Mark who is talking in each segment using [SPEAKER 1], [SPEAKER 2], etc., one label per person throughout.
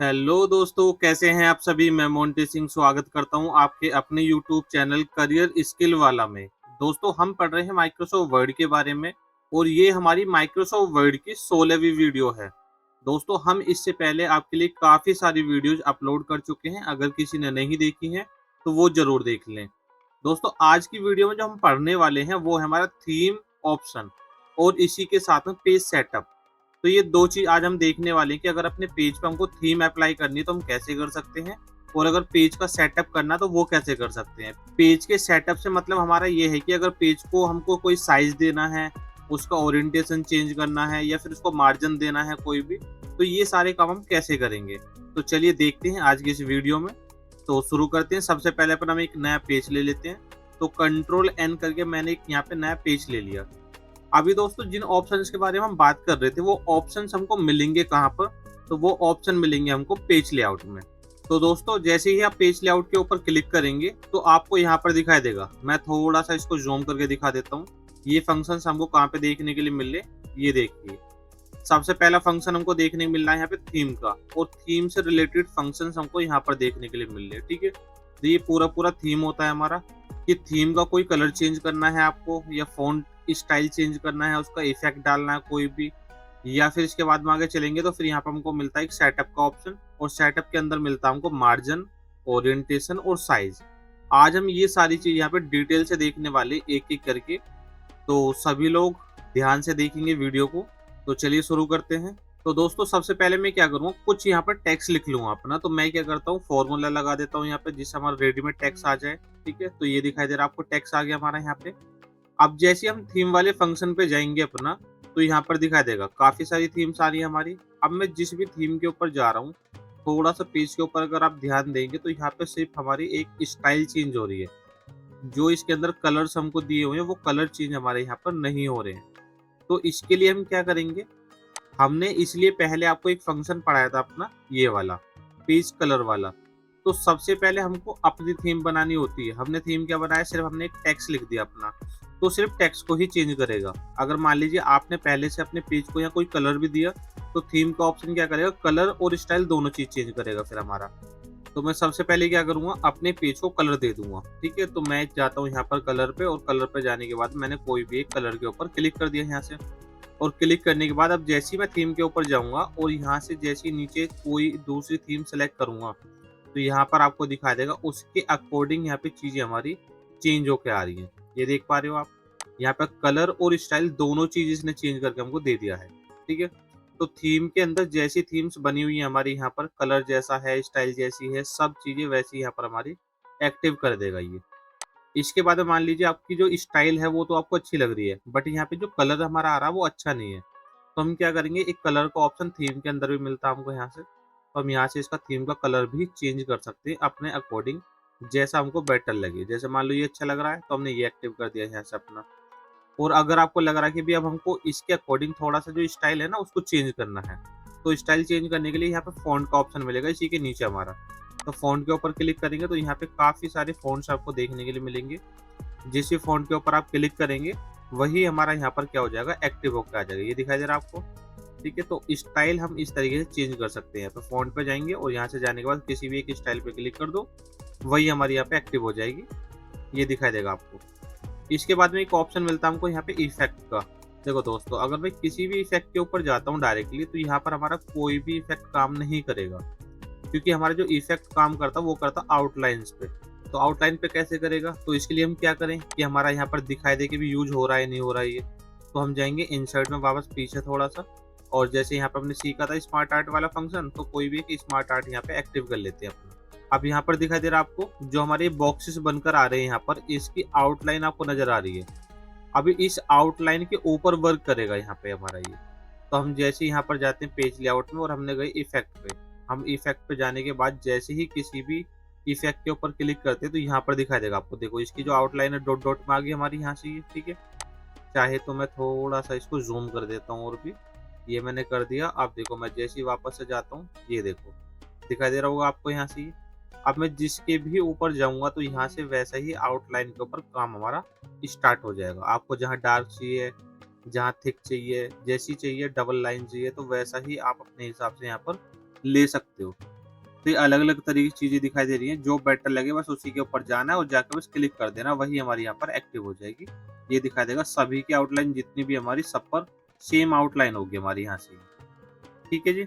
[SPEAKER 1] Hello दोस्तों, कैसे हैं आप सभी। मैं मोंटी सिंह स्वागत करता हूं आपके अपने यूट्यूब चैनल करियर स्किल वाला में। दोस्तों, हम पढ़ रहे हैं माइक्रोसॉफ्ट वर्ड के बारे में और ये हमारी माइक्रोसॉफ्ट वर्ड की 16वीं वीडियो है। दोस्तों, हम इससे पहले आपके लिए काफ़ी सारी वीडियोज अपलोड कर चुके हैं। अगर किसी ने नहीं देखी हैं तो वो ज़रूर देख लें। दोस्तों, आज की वीडियो में जो हम पढ़ने वाले हैं वो है हमारा थीम ऑप्शन और इसी के साथ में पेज सेटअप। तो ये 2 चीज़ आज हम देखने वाले हैं कि अगर अपने पेज पे हमको थीम अप्लाई करनी है तो हम कैसे कर सकते हैं, और अगर पेज का सेटअप करना है तो वो कैसे कर सकते हैं। पेज के सेटअप से मतलब हमारा ये है कि अगर पेज को हमको कोई साइज़ देना है, उसका ओरिएंटेशन चेंज करना है या फिर उसको मार्जिन देना है कोई भी, तो ये सारे काम हम कैसे करेंगे। तो चलिए देखते हैं आज की इस वीडियो में। तो शुरू करते हैं। सबसे पहले अपन हम एक नया पेज ले लेते हैं। तो कंट्रोल एन करके मैंने एक यहाँ पे नया पेज ले लिया। अभी दोस्तों, जिन ऑप्शंस के बारे में हम बात कर रहे थे वो ऑप्शंस हमको मिलेंगे कहाँ पर, तो वो ऑप्शन मिलेंगे हमको पेज लेआउट में। तो दोस्तों, जैसे ही आप पेज लेआउट के ऊपर क्लिक करेंगे तो आपको यहाँ पर दिखाई देगा। मैं थोड़ा सा इसको जूम करके दिखा देता हूँ। ये फंक्शंस हमको कहाँ पे देखने के लिए मिल रहे, ये देखिए। सबसे पहला फंक्शन हमको देखने को मिल रहा है यहाँ पे थीम का, और थीम से रिलेटेड फंक्शंस हमको यहाँ पर देखने के लिए मिल रहे हैं। ठीक है, तो ये पूरा पूरा थीम होता है हमारा कि थीम का कोई कलर चेंज करना है आपको, या फॉन्ट स्टाइल चेंज करना है, उसका इफेक्ट डालना है कोई भी, या फिर इसके बाद में आगे चलेंगे तो फिर यहाँ पर हमको मिलता है एक सेटअप का ऑप्शन, और सेटअप के अंदर मिलता है हमको मार्जिन, ओरिएंटेशन और साइज। आज हम ये सारी चीज यहाँ पे डिटेल से देखने वाले एक एक करके। तो सभी लोग ध्यान से देखेंगे वीडियो को। तो चलिए शुरू करते हैं। तो दोस्तों, सबसे पहले मैं क्या करूँगा, कुछ यहाँ पर टेक्स्ट लिख लूँगा अपना। तो मैं क्या करता हूँ, फॉर्मूला लगा देता हूँ यहाँ पे जिससे हमारा रेडीमेड टेक्स्ट आ जाए। ठीक है, तो ये दिखाई दे रहा है आपको, टेक्स्ट आ गया हमारा यहाँ पे। अब जैसे हम थीम वाले फंक्शन पे जाएंगे अपना, तो यहाँ पर दिखाई देगा काफ़ी सारी थीम्स आ रही है हमारी। अब मैं जिस भी थीम के ऊपर जा रहा हूँ, थोड़ा सा पेज के ऊपर अगर आप ध्यान देंगे तो यहाँ पे सिर्फ हमारी एक स्टाइल चेंज हो रही है। जो इसके अंदर कलर्स हमको दिए हुए हैं वो कलर चेंज हमारे यहाँ पर नहीं हो रहे हैं। तो इसके लिए हम क्या करेंगे, हमने इसलिए पहले आपको एक फंक्शन पढ़ाया था अपना, ये वाला पेज कलर वाला। तो सबसे पहले हमको अपनी थीम बनानी होती है। हमने थीम क्या बनाया, सिर्फ हमने एक टेक्स्ट लिख दिया अपना, तो सिर्फ टेक्स्ट को ही चेंज करेगा। अगर मान लीजिए आपने पहले से अपने पेज को यहाँ कोई कलर भी दिया, तो थीम का ऑप्शन क्या करेगा, कलर और स्टाइल दोनों चीज चेंज करेगा फिर हमारा। तो मैं सबसे पहले क्या करूंगा, अपने पेज को कलर दे दूंगा। ठीक है, तो मैं जाता हूँ यहाँ पर कलर पे, और कलर पे जाने के बाद मैंने कोई भी एक कलर के ऊपर क्लिक कर दिया यहाँ से। और क्लिक करने के बाद अब जैसे ही मैं थीम के ऊपर जाऊंगा और यहाँ से जैसे ही नीचे कोई दूसरी थीम सेलेक्ट करूंगा, तो यहाँ पर आपको दिखा देगा उसके अकॉर्डिंग यहाँ पे चीजें हमारी चेंज होके आ रही हैं। ये देख पा रहे हो आप, यहाँ पे कलर और स्टाइल दोनों चीज इसने चेंज करके हमको दे दिया है। ठीक है, तो थीम के अंदर जैसी थीम्स बनी हुई है हमारी, यहाँ पर कलर जैसा है, स्टाइल जैसी है, सब चीजें वैसी यहाँ पर हमारी एक्टिव कर देगा ये। इसके बाद में मान लीजिए आपकी जो स्टाइल है वो तो आपको अच्छी लग रही है, बट यहाँ पे जो कलर हमारा आ रहा है वो अच्छा नहीं है। तो हम क्या करेंगे, एक कलर का ऑप्शन थीम के अंदर भी मिलता है हमको यहाँ से, तो हम यहाँ से इसका थीम का कलर भी चेंज कर सकते हैं अपने अकॉर्डिंग, जैसा हमको बेटर लगे। जैसे मान लो ये अच्छा लग रहा है तो हमने ये एक्टिव कर दिया यहाँ से अपना। और अगर आपको लग रहा है कि भी अब हमको इसके अकॉर्डिंग थोड़ा सा जो स्टाइल है ना उसको चेंज करना है, तो स्टाइल चेंज करने के लिए यहाँ पे फ़ॉन्ट का ऑप्शन मिलेगा इसी के नीचे हमारा। तो फ़ॉन्ट के ऊपर क्लिक करेंगे तो यहाँ पे काफ़ी सारे फ़ॉन्ट्स आपको देखने के लिए मिलेंगे। जिस भी फ़ॉन्ट के ऊपर आप क्लिक करेंगे वही हमारा यहाँ पर क्या हो जाएगा, एक्टिव होकर आ जाएगा। ये दिखाई दे रहा है आपको। ठीक है, तो स्टाइल हम इस तरीके से चेंज कर सकते हैं। तो फ़ॉन्ट पे जाएंगे और यहाँ से जाने के बाद किसी भी एक स्टाइल पे क्लिक कर दो, वही हमारी यहाँ पे एक्टिव हो जाएगी। ये दिखाई देगा आपको। इसके बाद में एक ऑप्शन मिलता है हमको यहाँ पे इफेक्ट का। देखो दोस्तों, अगर मैं किसी भी इफेक्ट के ऊपर जाता हूँ डायरेक्टली, तो यहाँ पर हमारा कोई भी इफेक्ट काम नहीं करेगा, क्योंकि हमारा जो इफेक्ट काम करता वो करता आउटलाइंस पे। तो आउटलाइन पे कैसे करेगा, तो इसके लिए हम क्या करें कि हमारा यहाँ पर दिखाई दे कि भी यूज हो रहा है नहीं हो रहा है ये। तो हम जाएंगे इंसर्ट में वापस पीछे थोड़ा सा, और जैसे यहाँ पर हमने सीखा था स्मार्ट आर्ट वाला फंक्शन, तो कोई भी एक स्मार्ट आर्ट यहाँ पे एक्टिव कर लेते हैं अपना। अब यहाँ पर दिखाई दे रहा है आपको, जो हमारे बॉक्सेस बनकर आ रहे हैं यहाँ पर, इसकी आउटलाइन आपको नजर आ रही है। अभी इस आउटलाइन के ऊपर वर्क करेगा यहाँ पे हमारा ये। तो हम जैसे यहाँ पर जाते हैं पेज लेआउट में और हमने गए इफेक्ट पे। हम इफेक्ट पे जाने के बाद जैसे ही किसी भी इफेक्ट के ऊपर क्लिक करते हैं तो यहाँ पर दिखाई देगा आपको। देखो इसकी जो आउटलाइन है डॉट डॉट में आ गई हमारी यहाँ से ये। ठीक है, चाहे तो मैं थोड़ा सा इसको जूम कर देता हूँ और भी, ये मैंने कर दिया। अब देखो मैं जैसे ही वापस से जाता हूँ, ये देखो दिखाई दे रहा होगा आपको यहाँ से ये। अब मैं जिसके भी ऊपर जाऊंगा तो यहाँ से वैसा ही आउटलाइन के ऊपर काम हमारा स्टार्ट हो जाएगा। आपको जहाँ डार्क चाहिए, जहाँ थिक चाहिए, जैसी चाहिए डबल लाइन चाहिए, तो वैसा ही आप अपने हिसाब से यहाँ पर ले सकते हो। तो ये अलग-अलग तरीके की चीज़ें दिखाई दे रही हैं, जो बेटर लगे बस उसी के ऊपर जाना है और जाके बस क्लिक कर देना, वही हमारी यहाँ पर एक्टिव हो जाएगी। ये दिखाई देगा सभी की आउटलाइन जितनी भी हमारी सब पर सेम आउटलाइन होगी हमारी यहाँ से। ठीक है जी?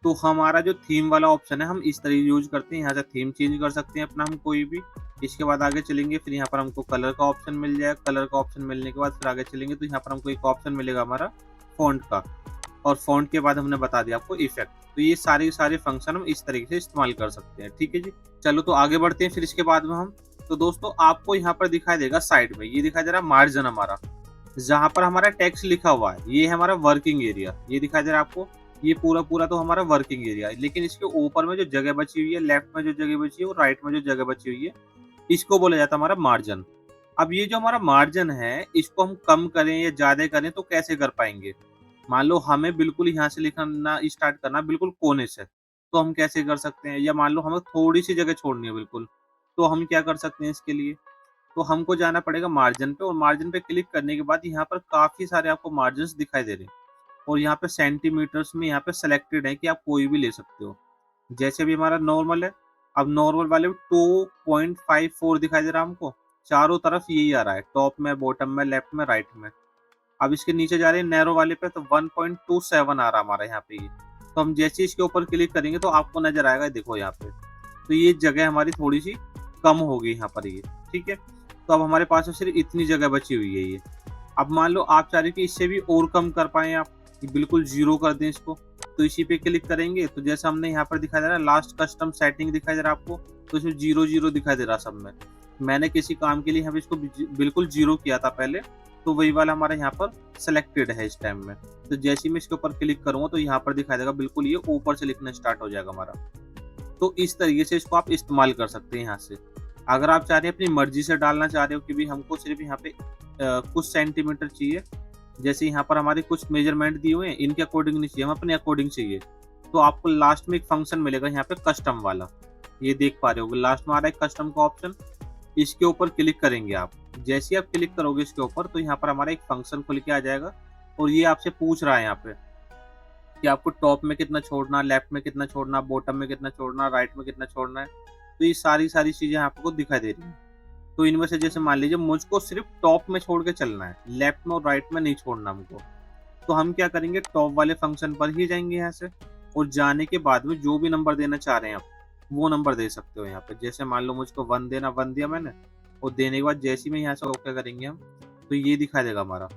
[SPEAKER 1] तो हमारा जो थीम वाला ऑप्शन है हम इस तरीके यूज़ करते हैं, यहाँ से थीम चेंज कर सकते हैं अपना हम कोई भी। इसके बाद आगे चलेंगे फिर यहाँ पर हमको कलर का ऑप्शन मिल जाएगा, कलर का ऑप्शन मिलने के बाद फिर आगे चलेंगे तो यहाँ पर हमको एक ऑप्शन मिलेगा हमारा फ़ॉन्ट का, और फ़ॉन्ट के बाद हमने बता दिया आपको इफ़ेक्ट। तो ये सारे के सारे फंक्शन हम इस तरीके से इस्तेमाल कर सकते हैं, ठीक है जी। चलो तो आगे बढ़ते हैं फिर इसके बाद में हम। तो दोस्तों आपको यहाँ पर दिखाई देगा साइड में, ये दिखाई दे रहा है मार्जिन हमारा, जहाँ पर हमारा टेक्स्ट लिखा हुआ है, ये है हमारा वर्किंग एरिया, ये दिखाई दे रहा है आपको। ये पूरा-पूरा तो हमारा वर्किंग एरिया है, लेकिन इसके ऊपर में जो जगह बची हुई है, लेफ्ट में जो जगह बची है और राइट में जो जगह बची हुई है, इसको बोला जाता है हमारा मार्जिन। अब ये जो हमारा मार्जिन है, इसको हम कम करें या ज़्यादा करें तो कैसे कर पाएँगे? मान लो हमें बिल्कुल यहाँ से लिखना स्टार्ट करना बिल्कुल कोने से, तो हम कैसे कर सकते हैं? या मान लो हमें थोड़ी-सी जगह छोड़नी है बिल्कुल, तो हम क्या कर सकते हैं इसके लिए? तो हमको जाना पड़ेगा मार्जिन पे, और मार्जिन पे क्लिक करने के बाद यहाँ पर काफ़ी सारे आपको मार्जिन्स दिखाई दे रहे हैं, और यहाँ पे सेंटीमीटर्स में यहाँ पे सिलेक्टेड है कि आप कोई भी ले सकते हो। जैसे अभी हमारा नॉर्मल है, अब नॉर्मल वाले में 2.54 दिखाई दे रहा है हमको, चारों तरफ यही आ रहा है, टॉप में, बॉटम में, लेफ्ट में, राइट में। अब इसके नीचे जा रहे हैं नैरो वाले पे तो 1.27 आ रहा है हमारा यहाँ पे ये। तो हम जैसे ही इसके ऊपर क्लिक करेंगे तो आपको नज़र आएगा देखो यहाँ पे। तो ये जगह हमारी थोड़ी-सी कम हो गई यहाँ पर ये, ठीक है? तो अब हमारे पास में सिर्फ़ इतनी जगह बची हुई है ये। अब मान लो आप चाह रहे हो कि इससे भी और कम कर पाएँ आप, कि बिल्कुल 0 कर दें इसको, तो इसी पे क्लिक करेंगे तो जैसा हमने यहाँ पर दिखाई दे रहा है लास्ट कस्टम सेटिंग दिखाई दे रहा है आपको, तो इसमें 0-0 दिखाई दे रहा है सब में। मैंने किसी काम के लिए यहाँ पे इसको बिल्कुल 0 किया था पहले, तो वही वाला हमारा यहाँ पर सिलेक्टेड है इस टाइम में। तो जैसे ही मैं इसके ऊपर क्लिक करूँगा तो यहाँ पर दिखाई देगा बिल्कुल ये ऊपर से लिखना स्टार्ट हो जाएगा हमारा। तो इस तरीके से इसको आप इस्तेमाल कर सकते हैं यहाँ से। अगर आप चाह रहे हैं अपनी मर्ज़ी से डालना चाह रहे हो कि भई हमको सिर्फ़ यहाँ पे कुछ सेंटीमीटर चाहिए, जैसे यहाँ पर हमारे कुछ मेज़रमेंट दिए हुए हैं, इनके अकॉर्डिंग नहीं चाहिए, हमें अपने अकॉर्डिंग चाहिए। तो आपको लास्ट में एक फ़ंक्शन मिलेगा यहाँ पे कस्टम वाला, ये देख पा रहे होगे लास्ट में आ रहा है कस्टम का ऑप्शन, इसके ऊपर क्लिक करेंगे आप। जैसे ही आप क्लिक करोगे इसके ऊपर तो यहाँ पर हमारा एक फ़ंक्शन खुल के आ जाएगा, और ये आपसे पूछ रहा है यहाँ पे कि आपको टॉप में कितना छोड़ना, लेफ्ट में कितना छोड़ना, बॉटम में कितना छोड़ना, राइट में कितना छोड़ना है। तो ये सारी चीज़ें आपको दिखाई दे रही हैं। तो इनमें से जैसे मान लीजिए मुझको सिर्फ़ टॉप में छोड़ के चलना है, लेफ्ट में और राइट में नहीं छोड़ना हमको। तो हम क्या करेंगे, टॉप वाले फ़ंक्शन पर ही जाएँगे यहाँ से, और जाने के बाद में जो भी नंबर देना चाह रहे हैं आप, वो नंबर दे सकते हो यहाँ पे। जैसे मान लो मुझको 1 देना, 1 दिया मैंने, और देने के बाद जैसे ही मैं यहाँ से ओके करेंगे हम, तो ये दिखाई देगा हमारा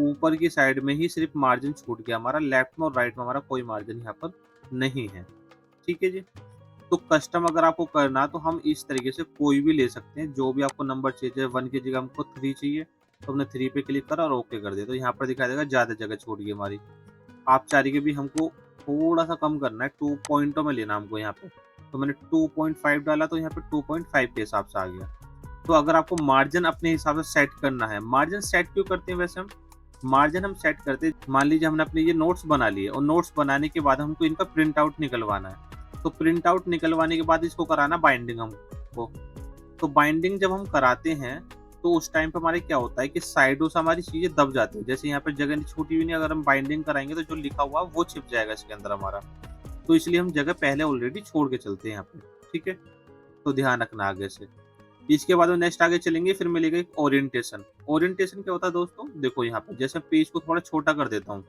[SPEAKER 1] ऊपर की साइड में ही सिर्फ़ मार्जिन छूट गया हमारा, लेफ्ट में और राइट में हमारा कोई मार्जिन यहाँ पर नहीं है। ठीक है जी? तो कस्टम अगर आपको करना है तो हम इस तरीके से कोई भी ले सकते हैं, जो भी आपको नंबर चाहिए। जैसे 1 की जगह हमको 3 चाहिए, तो हमने 3 पे क्लिक करा और ओके कर दिया, तो यहाँ पर दिखाई देगा ज़्यादा जगह छूट गई हमारी। आप चाह रही कि भी हमको थोड़ा-सा कम करना है, 2 पॉइंटों में लेना हमको यहाँ पे, तो मैंने 2.5 डाला तो यहाँ पे 2.5 के हिसाब से आ गया। तो अगर आपको मार्जिन अपने हिसाब से सेट करना है, मार्जिन सेट क्यों करते हैं वैसे हम? मार्जिन हम सेट करते हैं, मान लीजिए हमने अपने ये नोट्स बना लिए और नोट्स बनाने के बाद हमको इनका प्रिंट आउट निकलवाना है। तो प्रिंट आउट निकलवाने के बाद इसको कराना बाइंडिंग हमको। तो बाइंडिंग जब हम कराते हैं तो उस टाइम पे हमारे क्या होता है कि साइडों से हमारी चीज़ें दब जाती है। जैसे यहाँ पे जगह छूटी हुई नहीं, अगर हम बाइंडिंग कराएँगे तो जो लिखा हुआ है वो छिप जाएगा इसके अंदर हमारा। तो इसलिए हम जगह पहले ऑलरेडी छोड़ के चलते हैं यहाँ पे, ठीक है? तो ध्यान रखना आगे से। इसके बाद में नेक्स्ट आगे चलेंगे, फिर मिलेगा एक ओरिएंटेशन। ओरिएंटेशन क्या होता है दोस्तों? देखो यहाँ पे जैसे पेज को थोड़ा छोटा कर देता हूँ,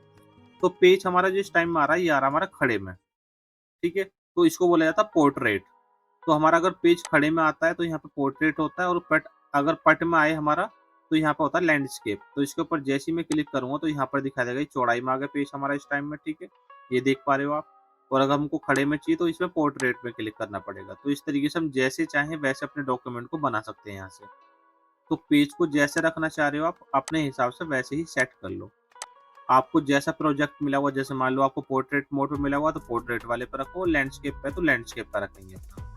[SPEAKER 1] तो पेज हमारा जो इस टाइम में आ रहा है, ये आ रहा है हमारा खड़े में, ठीक है? तो इसको बोला जाता है पोर्ट्रेट। तो हमारा अगर पेज खड़े में आता है तो यहाँ पे पोर्ट्रेट होता है, और अगर पट में आए हमारा तो यहाँ पे होता है लैंडस्केप। तो इसके ऊपर जैसे ही मैं क्लिक करूँगा तो यहाँ पर दिखाई देगा ये चौड़ाई में आ गया पेज हमारा इस टाइम में, ठीक है? ये देख पा रहे हो आप। और अगर हमको खड़े में चाहिए तो इसमें पोर्ट्रेट में क्लिक करना पड़ेगा। तो इस तरीके से हम जैसे चाहें वैसे अपने डॉक्यूमेंट को बना सकते हैं यहाँ से। तो पेज को जैसे रखना चाह रहे हो आप अपने हिसाब से वैसे ही सेट कर लो। आपको जैसा प्रोजेक्ट मिला हुआ, जैसे मान लो आपको पोर्ट्रेट मोड पे मिला हुआ तो पोर्ट्रेट वाले पे रखो, लैंडस्केप पे तो लैंडस्केप पे रखेंगे अपना।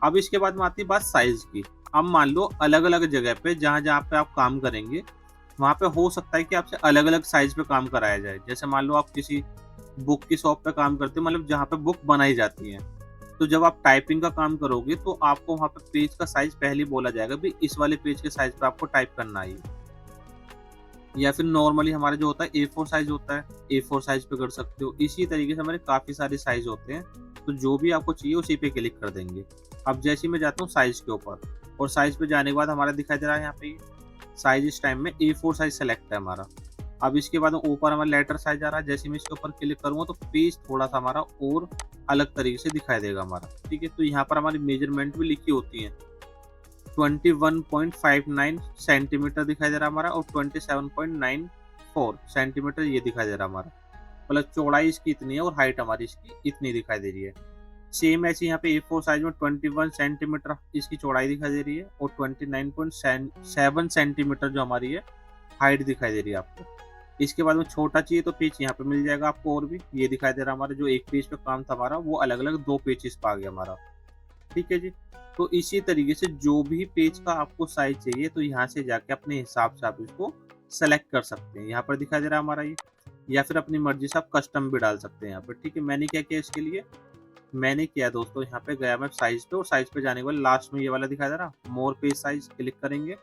[SPEAKER 1] अब इसके बाद में आती है बात साइज की। अब मान लो अलग-अलग जगह पे जहाँ-जहाँ पे आप काम करेंगे, वहाँ पे हो सकता है कि आपसे अलग-अलग साइज पे काम कराया जाए। जैसे मान लो आप किसी बुक की शॉप पे काम करते हो, मतलब जहाँ पे बुक बनाई जाती है। तो जब आप टाइपिंग का काम करोगे तो आपको वहाँ पे पेज का साइज पहले ही बोला जाएगा, भई इस वाले पेज के साइज पे आपको टाइप करना है ये। या फिर नॉर्मली हमारा जो होता है A4 साइज होता है, A4 साइज पे कर सकते हो। इसी तरीके से हमारे काफ़ी सारे साइज होते हैं, तो जो भी आपको चाहिए उसी पे क्लिक कर देंगे। अब जैसे ही मैं जाता हूँ साइज के ऊपर, और साइज पे जाने के बाद हमारा दिखाई दे रहा है यहाँ पे साइज इस टाइम में A4 साइज सेलेक्ट है हमारा। अब इसके बाद ऊपर हमारा लेटर साइज आ रहा है, जैसे मैं इसके ऊपर क्लिक करूँगा तो पेज थोड़ा सा हमारा और अलग तरीके से दिखाई देगा हमारा, ठीक है। तो यहाँ पर हमारी मेजरमेंट भी लिखी होती है, 21.59 सेंटीमीटर दिखाई दे रहा है हमारा, और 27.94 सेंटीमीटर ये दिखाई दे रहा है हमारा। मतलब चौड़ाई इसकी इतनी है और हाइट हमारी इसकी इतनी दिखाई दे रही है। सेम ऐसे यहाँ पे A4 साइज में 21 सेंटीमीटर इसकी चौड़ाई दिखाई दे रही है, और 29.7 सेंटीमीटर जो हमारी है हाइट दिखाई दे रही है आपको। इसके बाद में छोटा चाहिए तो पेज यहाँ पे मिल जाएगा आपको, और भी ये दिखाई दे रहा है हमारा जो एक पेज पे काम था हमारा वो अलग अलग 2 पेजेस पे आ गया हमारा, ठीक है जी। तो इसी तरीके से जो भी पेज का आपको साइज चाहिए तो यहाँ से जाके अपने हिसाब से आप इसको सेलेक्ट कर सकते हैं। यहाँ पर दिखाई दे रहा है हमारा ये, या फिर अपनी मर्जी से आप कस्टम भी डाल सकते हैं यहाँ पर, ठीक है। मैंने क्या किया इसके लिए, मैंने किया दोस्तों यहाँ पे गया मैं साइज पे, और साइज पे जाने के बाद लास्ट में ये वाला दिखाई दे रहा मोर पेज साइज, क्लिक करेंगे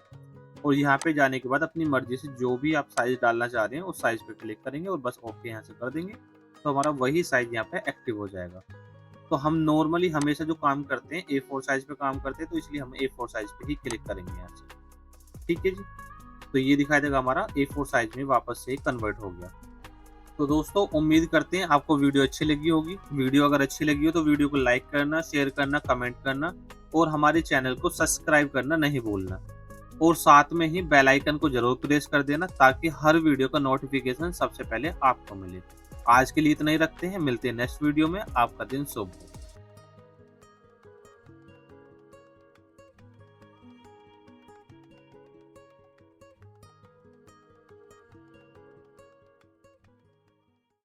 [SPEAKER 1] और यहाँ पे जाने के बाद अपनी मर्जी से जो भी आप साइज डालना चाह रहे हैं उस साइज पे क्लिक करेंगे और बस ओके यहाँ से कर देंगे, तो हमारा वही साइज यहाँ पे एक्टिव हो जाएगा। तो हम नॉर्मली हमेशा जो काम करते हैं A4 साइज पे काम करते हैं, तो इसलिए हम A4 साइज पे ही क्लिक करेंगे यहाँ से, ठीक है जी। तो ये दिखाई देगा हमारा A4 साइज में वापस से कन्वर्ट हो गया। तो दोस्तों उम्मीद करते हैं आपको वीडियो अच्छी लगी होगी। वीडियो अगर अच्छी लगी हो तो वीडियो को लाइक करना, शेयर करना, कमेंट करना और हमारे चैनल को सब्सक्राइब करना नहीं भूलना, और साथ में ही बेल आइकन को जरूर प्रेस कर देना ताकि हर वीडियो का नोटिफिकेशन सबसे पहले आपको मिले। आज के लिए इतना ही रखते हैं, मिलते हैं नेक्स्ट वीडियो में। आपका दिन शुभ हो।